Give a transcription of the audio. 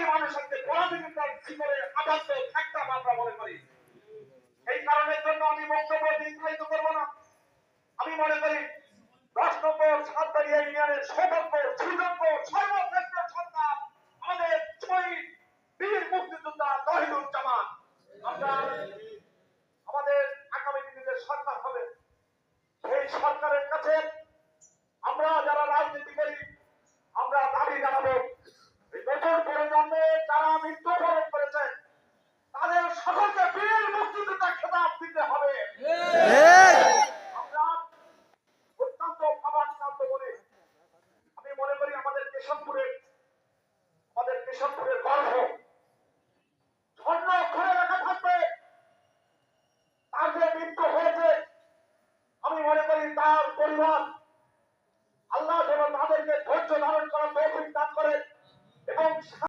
কোটি মানুষকে পরাধীনতার শিকরে আবদ্ধ থাকতাম আমরা মনে করি। এই কারণের জন্য আমি বক্তব্য দীর্ঘায়িত করব না। আমি মনে করি 10 নম্বর সাতবাড়িয়া ইউনিয়নের সৌভাগ্য সুযোগ্য সর্বশ্রেষ্ঠ সন্তান আমাদের শহীদ বীর মুক্তিযোদ্ধা তহিদুজ্জামান। আমরা আমাদের আগামী দিনে সরকার হবে, সেই সরকারের কাছে আমরা যারা রাজনীতি করি আমরা দাবি জানাবো, নতুন প্রজন্মে যারা মৃত্যুবরণ করেছেন তাদের সকলকে বীর মুক্তিযোদ্ধা খেতাব দিতে হবে। আমরা অত্যন্ত ভাবাক্রান্ত বলে আমি মনে করি আমাদের কেশবপুরের গর্ব